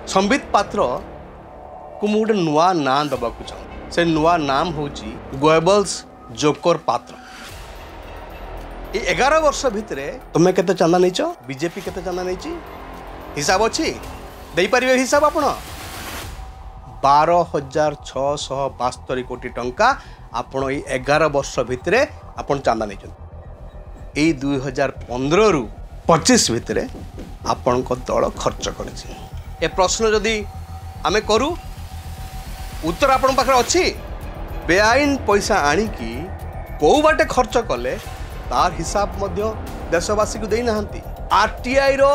संबित पात्र को मुझे गोटे नुआ ना दबाक चाहूँ से नुआ नाम हूँ गोएबल्स जोकर पात्र। ये 11 वर्ष भितर तुम्हें केते चंदा नहीं बीजेपी केते चंदा नहीं हिसाब अच्छी दे पारे हिसाब आपण 12,672 कोटी टंका आपण 11 वर्ष भितर आपण चंदा नहीं 2015 रु 25 भितर आपण को दल खर्च कर प्रश्न जदि आमे करू उत्तर आपण पाखे अच्छी बेआईन पैसा आणिकी कौ बाटे खर्च कले तार हिसाब मध्य देशवासी को देना आरटीआई रो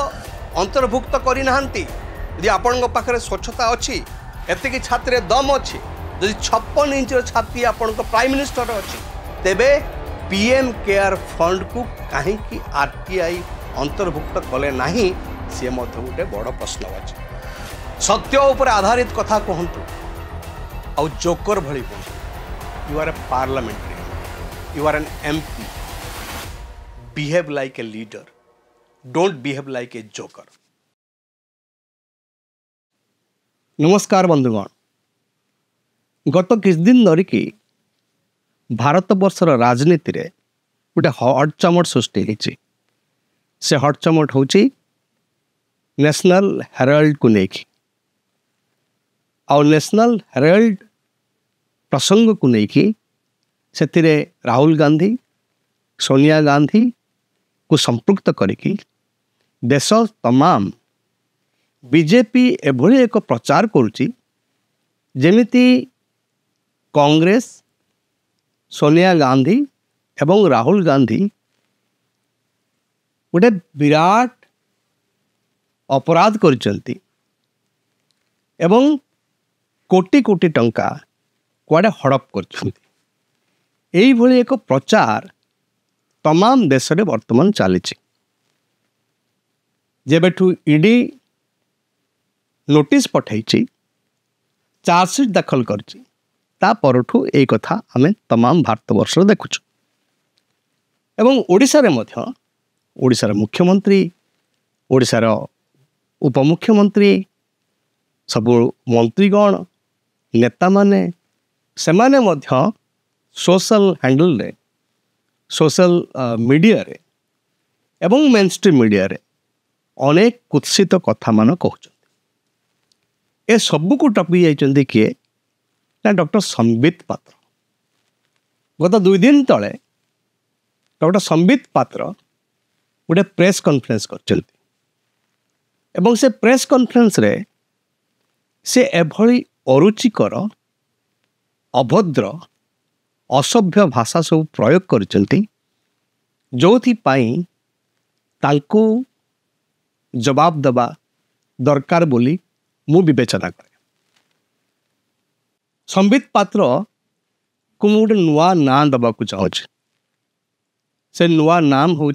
अंतर्भुक्त करना यदि आपण पाखे स्वच्छता अच्छी एतिकी छाती दम अच्छी जदि 56 इंच छाती आपण प्राइम मिनिस्टर अच्छी तेबे पीएम केयर फंड को कहीं आरटीआई अंतर्भुक्त कले नहीं सी गोटे बड़ प्रश्न अच्छे सत्य उपर आधारित कथा कहतु आउ जोकर भली कहतु you are a parliamentary you are an MP behave like a leader don't behave like a joker. नमस्कार बंधुगण गत किछ दिन धरिकी भारत वर्षर राजनीति रे गोटे हट चमट सृष्टि होती से हट चमट हूँ नेशनल हेराल्ड को लेकिन आउ नेशनल हेराल्ड प्रसंग को लेकिन से राहुल गांधी सोनिया गांधी को संपृक्त करिकी देश तमाम बीजेपी एभली एक प्रचार करुच्ची जेमिति कांग्रेस सोनिया गांधी एवं राहुल गांधी गोटे विराट अपराध करचंती एवं कोटी कोटी टंका कुआडे हड़प करछंती एई भली एक प्रचार तमाम देश रे वर्तमान चली जेबेठू ईडी नोटिस पठाई चार्जसीट दाखल करची ता परठू ए कथा आमे तमाम भारत वर्ष देखुछु एवं ओडिशा रे मध्य ओडिशार मुख्यमंत्री ओडिशार उपमुख्यमंत्री सब मंत्रीगण नेता माने सेमाने मध्य सोशल हैंडल रे सोशल मीडिया रे एवं मेन स्ट्रीम मीडिया रे अनेक कुत्सित कथा मान कहउछन ए सब को टपी जाइछन्ती किए ना डॉक्टर संबित पात्र। गत 2 दिन तले डॉक्टर संबित पात्र गोटे प्रेस कॉन्फ्रेंस करचन्ती एवं से प्रेस कॉन्फ्रेंस रे से एभली अरुचिकर अभद्र असभ्य भाषा सब प्रयोग करचन्ती जोथि पाई तांको जवाब दबा दरकार बोली मु विवेचना करे। संबित पात्र को गोटे नुआ ना दबाक चाहूँ से नुआ नाम हूँ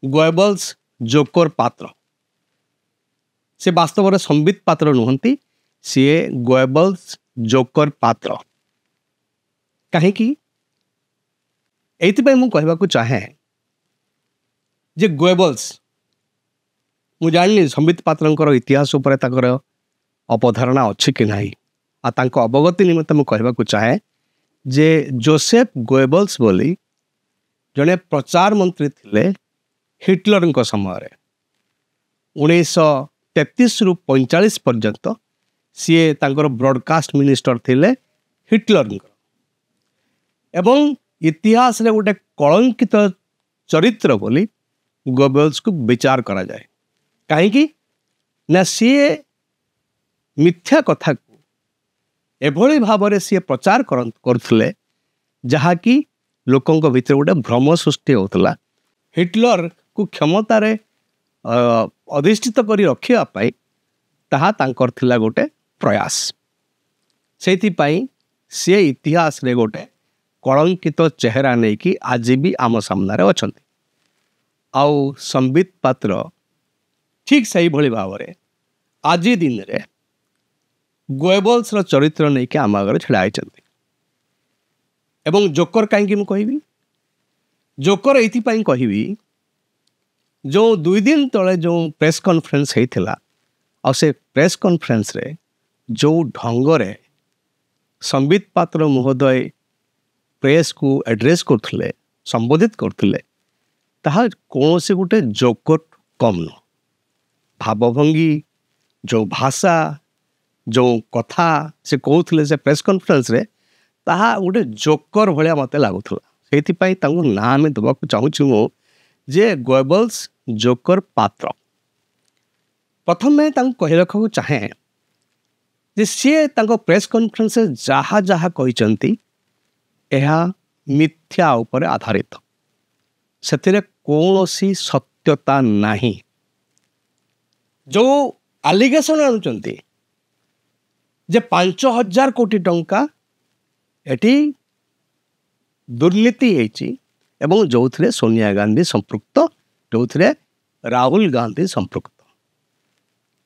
गोएबल्स जोकर पात्र। से वास्तव में संबित पात्र नुहंती सी गोएबल्स जोकर पात्र कहीं मु कहवाकू चाहे जे गोएबल्स मु जानी संबित पात्रंकर इतिहास उपर ताकर अपधारणा अच्छी कि नहीं आ तांको अवगति निमित्त मु कहवाकू चाहे जे जोसेफ गोएबल्स बोली जड़े प्रचार मंत्री थिले हिटलर समय 1933 रु 45 पर्यंत सी तांकर ब्रॉडकास्ट मिनिस्टर थिले हिटलर एवं इतिहास रे गोटे कलंकित चरित्र बोली गोएबल्स को विचार करा जाए कहीं ना सी मिथ्या कथा को एभली भाव सी प्रचार करथुले जहाँकि लोकों भीतर गोटे भ्रम सृष्टि होता हिटलर को क्षमतार अधिष्ठित करी रखिया पाई ताहा तांकर थिला गोटे प्रयास से सी इतिहास रे गोटे कलंकित चेहरा नहीं कि आज भी आम सामने अच्छा आउ संबित पात्र ठीक से भली भाव में आज दिन रे गोएबल्स चरित्र नहीं कि आम आगे छिड़ा एवं जोकर कहीं मुझे कहबी जोकर ये कहबी जो 2 दिन तले जो प्रेस कॉन्फ्रेंस होता ଆଉ ସେ ପ୍ରେସ୍ କନଫରେନ୍ସରେ ଯେଉଁ ଢଙ୍ଗରେ ସମ୍ବିତ ପାତ୍ର ମହୋଦୟ ପ୍ରେସ୍କୁ ଆଡ୍ରେସ୍ କରୁଥିଲେ, ସମ୍ବୋଧିତ କରୁଥିଲେ, ତାହା କୌଣସି ଗୋଟେ ଜୋକର କମ୍ ନୁହଁ। ଭାବଭଙ୍ଗୀ, ଯେଉଁ ଭାଷା, ଯେଉଁ କଥା ସେ କହୁଥିଲେ ସେ ପ୍ରେସ୍ କନଫରେନ୍ସରେ, ତାହା ଗୋଟେ ଜୋକର ଭଳିଆ ମୋତେ ଲାଗୁଥିଲା। ସେଇଥିପାଇଁ ତାଙ୍କୁ ନାଁ ଆମେ ଦେବାକୁ ଚାହୁଁଛୁ ମୁଁ ଯେ ଗୋଏବଲ୍ସ ଜୋକର ପାତ୍ର। ପ୍ରଥମେ ତାଙ୍କୁ କହି ରଖିବାକୁ ଚାହେଁ ଯେ ସିଏ ତାଙ୍କ ପ୍ରେସ୍ କନଫରେନ୍ସରେ ଯାହା ଯାହା କହିଛନ୍ତି ଏହା ମିଥ୍ୟା ଉପରେ ଆଧାରିତ, ସେଥିରେ କୌଣସି ସତ୍ୟତା ନାହିଁ। ଯେଉଁ ଆଲିଗେସନ୍ ଆଣୁଛନ୍ତି ଯେ 5,000 କୋଟି ଟଙ୍କା ଏଠି ଦୁର୍ନୀତି ହେଇଛି ଏବଂ ଯେଉଁଥିରେ ସୋନିଆ ଗାନ୍ଧୀ ସମ୍ପୃକ୍ତ, ଯେଉଁଥିରେ ରାହୁଲ ଗାନ୍ଧୀ ସମ୍ପୃକ୍ତ,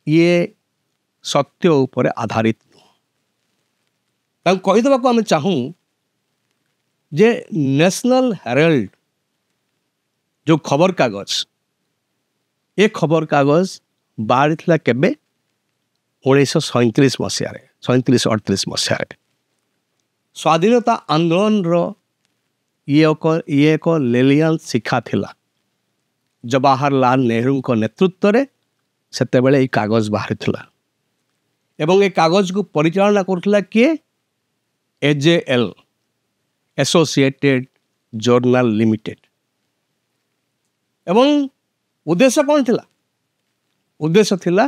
ଇଏ ସତ୍ୟ ଉପରେ ଆଧାରିତ ନୁହଁ। ତାଙ୍କୁ କହିଦେବାକୁ ଆମେ ଚାହୁଁ ଯେ ନ୍ୟାସନାଲ ହେରାଲ୍ଡ ଯେଉଁ ଖବରକାଗଜ, ଏ ଖବରକାଗଜ ବାହାରିଥିଲା କେବେ? 1937 ମସିହାରେ, 37-38 ମସିହାରେ। ସ୍ୱାଧୀନତା ଆନ୍ଦୋଳନର ଇଏ ଏକ ଲେଲିଆନ୍ ଶିଖା ଥିଲା। ଜବାହରଲାଲ ନେହେରୁଙ୍କ ନେତୃତ୍ୱରେ ସେତେବେଳେ ଏଇ କାଗଜ ବାହାରିଥିଲା ଏବଂ ଏ କାଗଜକୁ ପରିଚାଳନା କରୁଥିଲା କିଏ? AJL, associated journal limited. ଏବଂ ଉଦ୍ଦେଶ୍ୟ କ'ଣ ଥିଲା? ଉଦ୍ଦେଶ୍ୟ ଥିଲା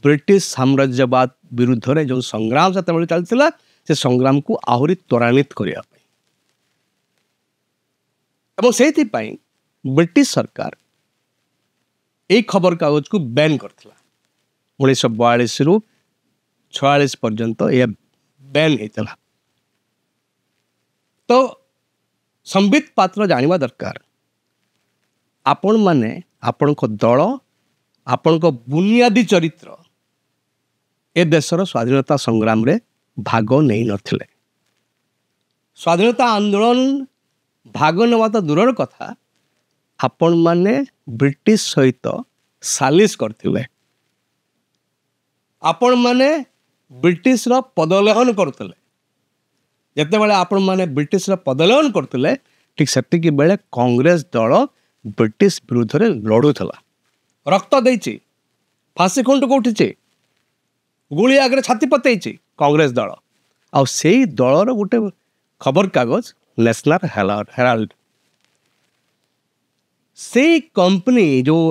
ବ୍ରିଟିଶ ସାମ୍ରାଜ୍ୟବାଦ ବିରୁଦ୍ଧରେ ଯେଉଁ ସଂଗ୍ରାମ ସେତେବେଳେ ଚାଲିଥିଲା, ସେ ସଂଗ୍ରାମକୁ ଆହୁରି ତ୍ୱରାନ୍ୱିତ କରିବା ପାଇଁ। ଏବଂ ସେଇଥିପାଇଁ ବ୍ରିଟିଶ ସରକାର এই ଖବରକାଗଜକୁ ବ୍ୟାନ୍ କରିଥିଲା। 1942ରୁ 46 ପର୍ଯ୍ୟନ୍ତ ଏହା ବ୍ୟାନ୍ ହେଇଥିଲା। ତ ସମ୍ବିତ ପାତ୍ର ଜାଣିବା ଦରକାର, ଆପଣମାନେ, ଆପଣଙ୍କ ଦଳ, ଆପଣଙ୍କ ବୁନିୟାଦୀ ଚରିତ୍ର ଏ ଦେଶର ସ୍ୱାଧୀନତା ସଂଗ୍ରାମରେ ଭାଗ ନେଇନଥିଲେ। ସ୍ୱାଧୀନତା ଆନ୍ଦୋଳନ ଭାଗ ନେବା ତ ଦୂରର କଥା, ଆପଣମାନେ ବ୍ରିଟିଶ ସହିତ ସାଲିସ କରିଥିଲେ। ଆପଣମାନେ ବ୍ରିଟିଶର ପଦଲେହନ କରୁଥିଲେ। ଯେତେବେଳେ ଆପଣମାନେ ବ୍ରିଟିଶର ପଦଲେହନ କରୁଥିଲେ, ଠିକ୍ ସେତିକି ବେଳେ କଂଗ୍ରେସ ଦଳ ବ୍ରିଟିଶ ବିରୁଦ୍ଧରେ ଲଢ଼ୁଥିଲା। ରକ୍ତ ଦେଇଛି, ଫାଶୀ ଖୁଣ୍ଟକୁ ଉଠିଛି, ଗୁଳି ଆଗରେ ଛାତି ପତେଇଛି କଂଗ୍ରେସ ଦଳ। ଆଉ ସେଇ ଦଳର ଗୋଟେ ଖବରକାଗଜ ନ୍ୟାସନାଲ ହେରାଲ୍ଡ, ସେଇ କମ୍ପାନୀ ଯେଉଁ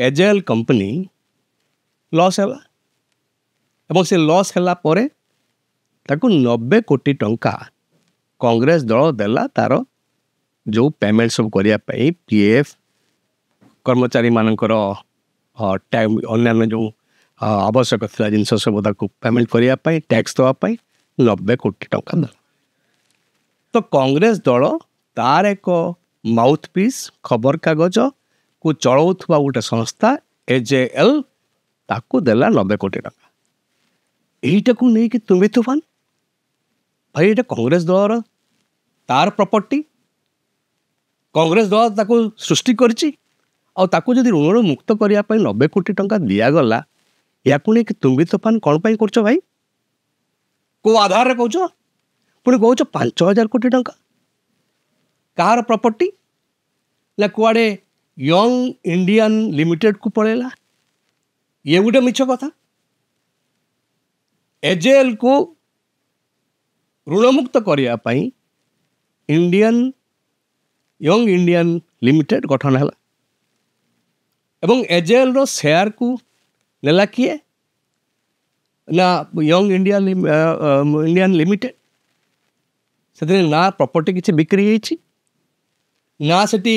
AJL କମ୍ପାନୀ ଲସ୍ ହେଲା ଏବଂ ସେ ଲସ୍ ହେଲା ପରେ ତାକୁ 90 କୋଟି ଟଙ୍କା କଂଗ୍ରେସ ଦଳ ଦେଲା ତାର ଯେଉଁ ପେମେଣ୍ଟ ସବୁ କରିବା ପାଇଁ, PF, କର୍ମଚାରୀମାନଙ୍କର ଅନ୍ୟାନ୍ୟ ଯେଉଁ ଆବଶ୍ୟକ ଥିଲା ଜିନିଷ ସବୁ ତାକୁ ପେମେଣ୍ଟ କରିବା ପାଇଁ, ଟ୍ୟାକ୍ସ ଦେବା ପାଇଁ 90 କୋଟି ଟଙ୍କା ଦେଲା। ତ କଂଗ୍ରେସ ଦଳ ତାର ଏକ ମାଉଥ୍ ପିସ୍ ଖବରକାଗଜକୁ ଚଳାଉଥିବା ଗୋଟେ ସଂସ୍ଥା AJL ତାକୁ ଦେଲା 90 କୋଟି ଟଙ୍କା। এইটাକୁ ନେଇକି ତୁମେ ତୁଫାନ ଭାଇ, ଏଇଟା କଂଗ୍ରେସ ଦଳର ତାର ପ୍ରପର୍ଟି, କଂଗ୍ରେସ ଦଳ ତାକୁ ସୃଷ୍ଟି କରିଛି। ଆଉ ତାକୁ ଯଦି ଋଣରୁ ମୁକ୍ତ କରିବା ପାଇଁ 90 କୋଟି ଟଙ୍କା ଦିଆଗଲା, ୟାକୁ ନେଇକି ତୁମ୍ବି ତୋଫାନ କ'ଣ ପାଇଁ କରୁଛ ଭାଇ? କେଉଁ ଆଧାରରେ କହୁଛ? ପୁଣି କହୁଛ 5,000 କୋଟି ଟଙ୍କା କାହାର ପ୍ରପର୍ଟି? ନା କୁଆଡ଼େ ୟଙ୍ଗ ଇଣ୍ଡିଆନ୍ ଲିମିଟେଡ୍କୁ ପଳେଇଲା? ଇଏ ଗୋଟେ ମିଛ କଥା। AJLକୁ ଋଣମୁକ୍ତ କରିବା ପାଇଁ ୟଙ୍ଗ ଇଣ୍ଡିଆନ୍ ଲିମିଟେଡ୍ ଗଠନ ହେଲା ଏବଂ AJLର ସେୟାରକୁ ନେଲା କିଏ? ନା ୟଙ୍ଗ ଇଣ୍ଡିଆନ୍ ଲିମିଟେଡ୍। ସେଥିରେ ନା ପ୍ରପର୍ଟି କିଛି ବିକ୍ରି ହେଇଛି, ନା ସେଠି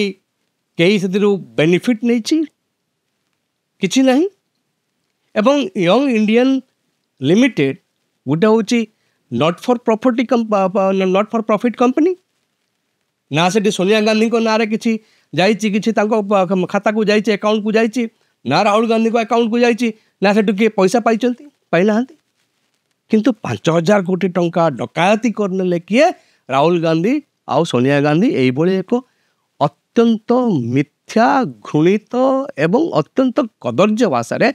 କେହି ସେଥିରୁ ବେନିଫିଟ୍ ନେଇଛି, କିଛି ନାହିଁ। ଏବଂ ୟଙ୍ଗ ଇଣ୍ଡିଆନ୍ ଲିମିଟେଡ୍ ଗୋଟେ ହେଉଛି ନଟ୍ ଫର୍ ପ୍ରଫିଟ୍ କମ୍ପାନୀ। ନା ସେଠି ସୋନିଆ ଗାନ୍ଧୀଙ୍କ ନାଁରେ କିଛି ଯାଇଛି, କିଛି ତାଙ୍କ ଖାତାକୁ ଯାଇଛି, ଆକାଉଣ୍ଟକୁ ଯାଇଛି, ନା ରାହୁଲ ଗାନ୍ଧୀଙ୍କ ଆକାଉଣ୍ଟକୁ ଯାଇଛି, ନା ସେଠୁ କିଏ ପଇସା ପାଇଛନ୍ତି? ପାଇନାହାନ୍ତି। କିନ୍ତୁ 5,000 କୋଟି ଟଙ୍କା ଡକାୟତି କରିନେଲେ କିଏ? ରାହୁଲ ଗାନ୍ଧୀ ଆଉ ସୋନିଆ ଗାନ୍ଧୀ। ଏଇଭଳି ଏକ ଅତ୍ୟନ୍ତ ମିଥ୍ୟା, ଘୃଣିତ ଏବଂ ଅତ୍ୟନ୍ତ କଦର୍ଯ୍ୟ ଭାଷାରେ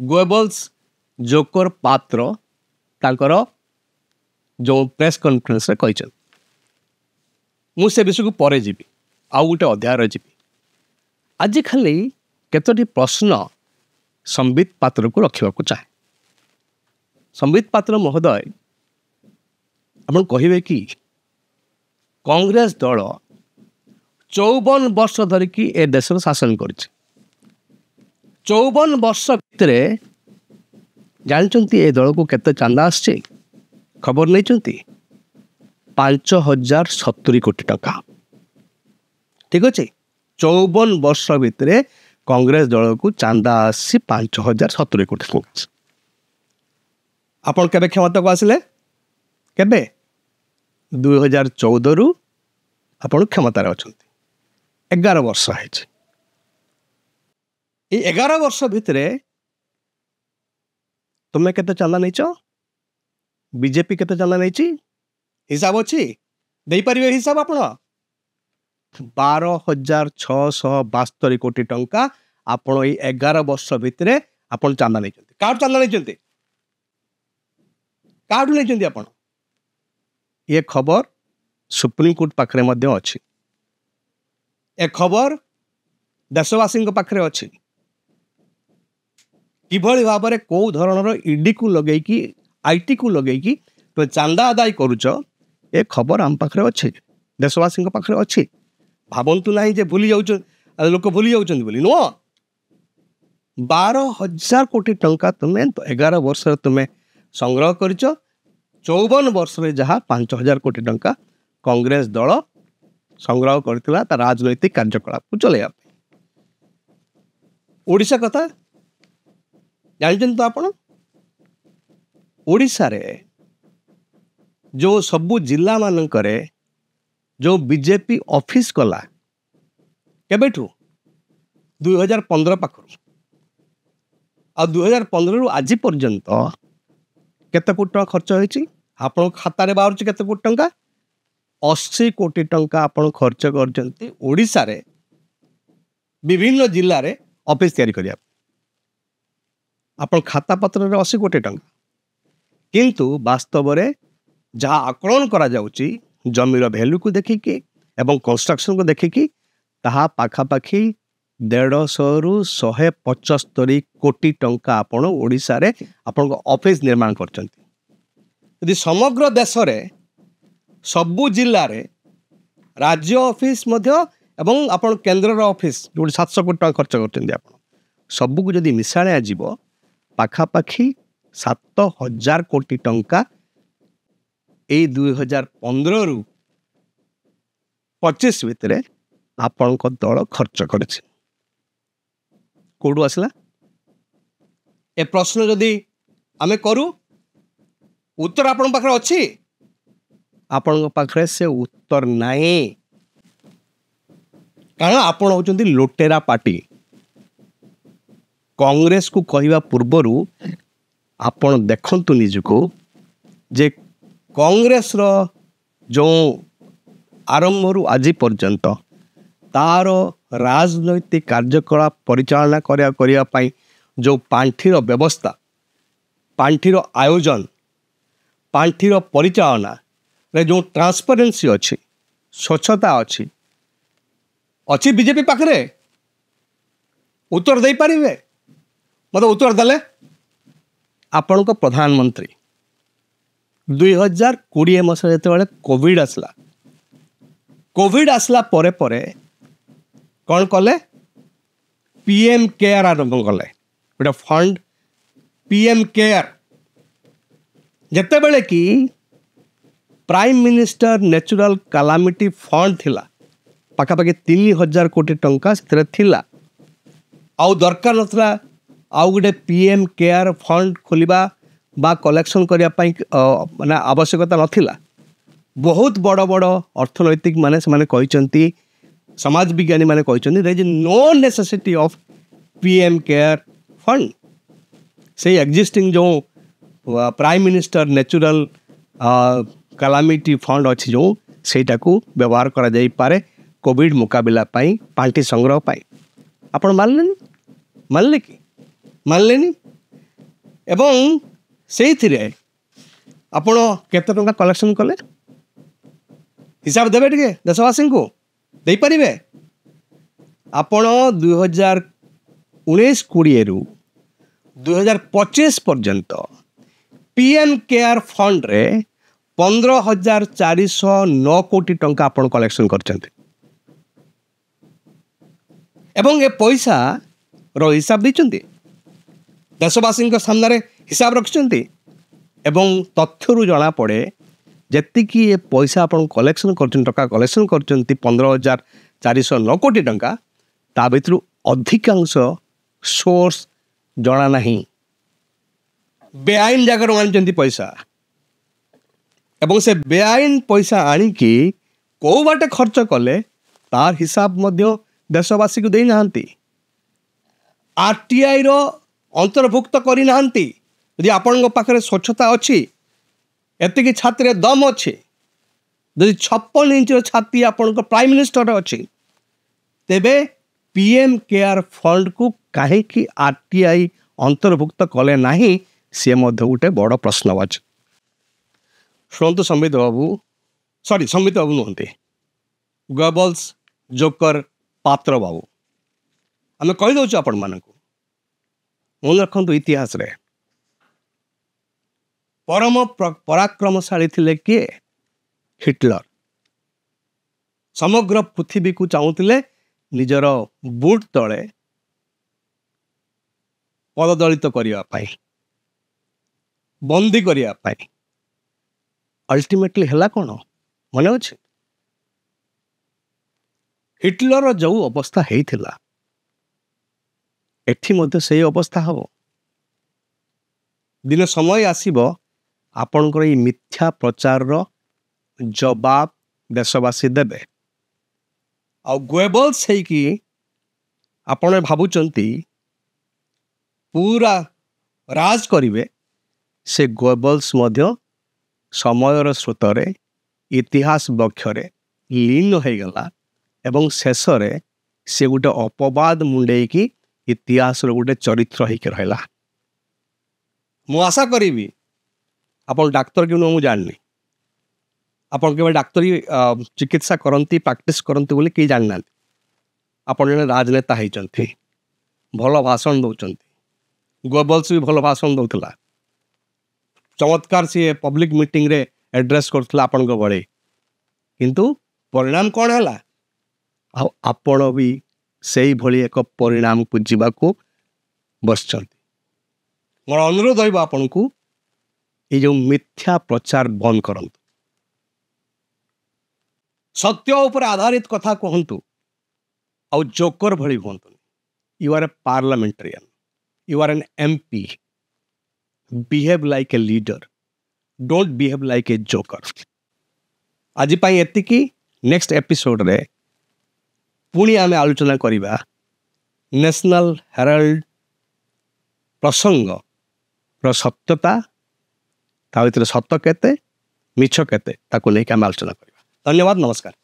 गोएबल्स जोकर पात्र तांकर जो प्रेस कॉन्फ्रेंस रे कहि मु से विषय को परे जीवी आउ गोटे अध्याय जीवी आज खाली केतोटी प्रश्न संबित पात्र को रखा चाहे। संबित पात्र महोदय आपण कहिबे कि कांग्रेस दल 54 वर्ष धरिकी ए देश शासन कर 54 वर्ष भितर जानते ए दल को केते चांदा आछे खबर नहीं 5070 कोटी टका। ठीक अच्छे 54 वर्ष भितर कांग्रेस दल को चांदा आसी 5070 कोटी टका। आपण केबे क्षमता को आसिले केबे 2014 रु आपण क्षमतार अछंती 11 वर्ष है। ये 11 वर्ष भितर तुम्हें केते चांदा नहीं बीजेपी केते चांदा नहीं हिसाब अच्छी दे पारिबे हिसाब आपण 12,672 कोटी टंका आपण ये 11 वर्ष भितर आपण चांदा नहीं कार्ड चांदा नहीं कार्ड नहीं आपण ये खबर सुप्रीम कोर्ट पाखरे मध्य अच्छी ए खबर देशवासी पाखरे अच्छी किभली भाव में कौ धरणर ईडी को लगेकी आईटी को लगेकी तो चांदा आदाय करुच ए खबर आम पाखरे अच्छे देशवासी पाखरे अच्छी भावंतु ना जे भूली जाऊँ लोक भूली जाऊँ बोली नुह 12,000 कोटी टंका तुम्हें 11 वर्ष तुम्हें संग्रह करिच 54 वर्ष में जहाँ 5,000 कोटी टंका कांग्रेस दल संग्रह करथिला ता राजनैतिक कार्यकलाप को चलैया ओडिशा कथा जानते तो आपण ओडिशा रे जो सबु जिला मानकरे जो बीजेपी ऑफिस कला केबेठू 2015 पाखरु आ 2015 रु आज पर्यंत केते कोटी टंका खर्च होईची आपण खाता रे बाहर केते कोटी टंका 80 कोटी टंका आपण खर्च करजंती ओडिशा रे विभिन्न जिल्ला रे ऑफिस तैयारी करिया आपण खाता पत्र रे 80 कोटी टंका किंतु वास्तव रे जहाँ आकलन करा जाउची जमीर भैल्यू को देखिकी एवं कंस्ट्रक्शन को देखिकी ताहा पाखापाखि 150 रु 175 कोटी टंका आपण ओडिशा रे आपण ऑफिस निर्माण करचंती। यदि समग्र देश रे सबु जिल्ला रे राज्य ऑफिस मध्य एवं आपण केंद्र ऑफिस जो 700 कोटी टंका खर्च करचंती आपण सबु को जदि मिसाणे आजिबो पाखापाखि 7,000 कोटी टंका ए 2015 रु 25 भितर आपण दल खर्च कर कौटू आसला ए प्रश्न जदि आमे करू उत्तर आपण पाखरे अच्छी आपण पाखरे से उत्तर नाही कारण आपण होचंती लोटेरा पार्टी कांग्रेस को कहवा पूर्वरु आपण देखंतु निजको जे कांग्रेस रो जो आरंभ रु आज पर्यंत तार राजनैतिक कार्यकलाप परिचालना करिया पाई जो पांठीर व्यवस्था पांठीर आयोजन पांठीर परिचालना रे जो ट्रांसपेरेंसी अच्छी स्वच्छता अच्छी अच्छी बीजेपी पाखरे उत्तर दे पारिबे मतलब उत्तर देले आपण को प्रधानमंत्री 2020 मसीह जो कोविड आसला परे परे कौन कले पीएम केयर आरंभ कले गोटे फंड पीएम केयर जिते बड़े कि prime minister natural calamity fund थिला पाखापाखि 3,000 कोटी टंका से थिला आउ दरकार नथला आउ गोटे पीएम केयर फंड खोलिबा बा कलेक्शन करिया पाई माने आवश्यकता नथिला बहुत बड़ बड़ अर्थनैतिक माने से माने कहिसंती समाज विज्ञानी माने कहिसंती there is no necessity of PM care fund से एग्जिस्टिंग जो prime minister natural calamity fund अच्छी जो सेटा को व्यवहार करा जाई पारे कोविड मुकाबला पाई पांठी संग्रह पाई आपण मानले कि मानलेनी ଏବଂ ସେଇଥିରେ ଆପଣ କେତେ ଟଙ୍କା କଲେକ୍ସନ୍ କଲେ ହିସାବ ଦେବେ ଟିକେ ଦେଶବାସୀଙ୍କୁ ଦେଇପାରିବେ? ଆପଣ 2019-20 2025 ପର୍ଯ୍ୟନ୍ତ PM କେୟାର ଫଣ୍ଡରେ 15,409 କୋଟି ଟଙ୍କା ଆପଣ କଲେକ୍ସନ୍ କରିଛନ୍ତି ଏବଂ ଏ ପଇସାର ହିସାବ ଦେଇଛନ୍ତି, ଦେଶବାସୀଙ୍କ ସାମ୍ନାରେ ହିସାବ ରଖିଛନ୍ତି ଏବଂ ତଥ୍ୟରୁ ଜଣାପଡ଼େ ଯେତିକି ଏ ପଇସା ଆପଣ କଲେକ୍ସନ୍ କରୁଛନ୍ତି, ଟଙ୍କା କଲେକ୍ସନ୍ କରୁଛନ୍ତି 15,409 କୋଟି ଟଙ୍କା, ତା ଭିତରୁ ଅଧିକାଂଶ ସୋର୍ସ ଜଣା ନାହିଁ। ବେଆଇନ ଜାଗାରୁ ଆଣିଛନ୍ତି ପଇସା ଏବଂ ସେ ବେଆଇନ ପଇସା ଆଣିକି କେଉଁ ବାଟେ ଖର୍ଚ୍ଚ କଲେ ତାର ହିସାବ ମଧ୍ୟ ଦେଶବାସୀକୁ ଦେଇନାହାନ୍ତି। RTIର ଅନ୍ତର୍ଭୁକ୍ତ କରିନାହାନ୍ତି। ଯଦି ଆପଣଙ୍କ ପାଖରେ ସ୍ୱଚ୍ଛତା ଅଛି, ଏତିକି ଛାତିରେ ଦମ୍ ଅଛି, ଯଦି 56 ଇଞ୍ଚର ଛାତି ଆପଣଙ୍କ ପ୍ରାଇମ୍ ମିନିଷ୍ଟର ଅଛି, ତେବେ PM କେୟାର ଫଣ୍ଡକୁ କାହିଁକି RTI ଅନ୍ତର୍ଭୁକ୍ତ କଲେ ନାହିଁ, ସିଏ ମଧ୍ୟ ଗୋଟେ ବଡ଼ ପ୍ରଶ୍ନବାଚୀ। ଶୁଣନ୍ତୁ ସମ୍ବିତ ବାବୁ ନୁହନ୍ତି, ଗୋଏବଲ୍ସ ଜୋକର ପାତ୍ର ବାବୁ, ଆମେ କହିଦେଉଛୁ ଆପଣମାନଙ୍କୁ, ମନେ ରଖନ୍ତୁ ଇତିହାସରେ ପରମ ପରାକ୍ରମଶାଳୀ ଥିଲେ କିଏ? ହିଟଲର। ସମଗ୍ର ପୃଥିବୀକୁ ଚାହୁଁଥିଲେ ନିଜର ବୁଟ୍ ତଳେ ପଦଦଳିତ କରିବା ପାଇଁ, ବନ୍ଦୀ କରିବା ପାଇଁ। ଅଲ୍ଟିମେଟଲି ହେଲା କ'ଣ ମନେ ଅଛି? ହିଟଲରର ଯେଉଁ ଅବସ୍ଥା ହେଇଥିଲା ଏଠି ମଧ୍ୟ ସେଇ ଅବସ୍ଥା ହେବ। ଦିନ ସମୟ ଆସିବ ଆପଣଙ୍କର ଏଇ ମିଥ୍ୟା ପ୍ରଚାରର ଜବାବ ଦେଶବାସୀ ଦେବେ। ଆଉ ଗୋଏବଲ୍ସ ହେଇକି ଆପଣ ଭାବୁଛନ୍ତି ପୁରା ରାଜ କରିବେ, ସେ ଗୋଏବଲ୍ସ ମଧ୍ୟ ସମୟର ସ୍ରୋତରେ ଇତିହାସ ବକ୍ଷରେ ଲୀନ ହୋଇଗଲା ଏବଂ ଶେଷରେ ସେ ଗୋଟେ ଅପବାଦ ମୁଣ୍ଡେଇକି ଇତିହାସର ଗୋଟେ ଚରିତ୍ର ହେଇକି ରହିଲା। ମୁଁ ଆଶା କରିବି ଆପଣ ଡାକ୍ତର କି ନୁହଁ ମୁଁ ଜାଣିନି, ଆପଣ କେବେ ଡାକ୍ତରୀ ଚିକିତ୍ସା କରନ୍ତି, ପ୍ରାକ୍ଟିସ୍ କରନ୍ତି ବୋଲି କେହି ଜାଣିନାହାନ୍ତି। ଆପଣ ଜଣେ ରାଜନେତା ହେଇଛନ୍ତି, ଭଲ ଭାଷଣ ଦେଉଛନ୍ତି। ଗୋଏବଲ୍ସ ବି ଭଲ ଭାଷଣ ଦେଉଥିଲା, ଚମତ୍କାର ସିଏ ପବ୍ଲିକ୍ ମିଟିଂରେ ଆଡ୍ରେସ୍ କରୁଥିଲା ଆପଣଙ୍କ ଭଳି, କିନ୍ତୁ ପରିଣାମ କ'ଣ ହେଲା? ଆଉ ଆପଣ ବି ସେଇଭଳି ଏକ ପରିଣାମକୁ ଯିବାକୁ ବସିଛନ୍ତି। ମୋର ଅନୁରୋଧ ରହିବ ଆପଣଙ୍କୁ, ଏଇ ଯେଉଁ ମିଥ୍ୟା ପ୍ରଚାର ବନ୍ଦ କରନ୍ତୁ, ସତ୍ୟ ଉପରେ ଆଧାରିତ କଥା କୁହନ୍ତୁ, ଆଉ ଜୋକର ଭଳି ହୁଅନ୍ତୁନି। You are a parliamentarian, you are an MP, behave like a leader, don't behave like a joker. ଆଜି ପାଇଁ ଏତିକି। ନେକ୍ସଟ ଏପିସୋଡ଼ରେ ପୁଣି ଆମେ ଆଲୋଚନା କରିବା ନ୍ୟାସନାଲ ହେରାଲ୍ଡ ପ୍ରସଙ୍ଗର ସତ୍ୟତା, ତା ଭିତରେ ସତ କେତେ ମିଛ କେତେ, ତାକୁ ନେଇକି ଆମେ ଆଲୋଚନା କରିବା। ଧନ୍ୟବାଦ, ନମସ୍କାର।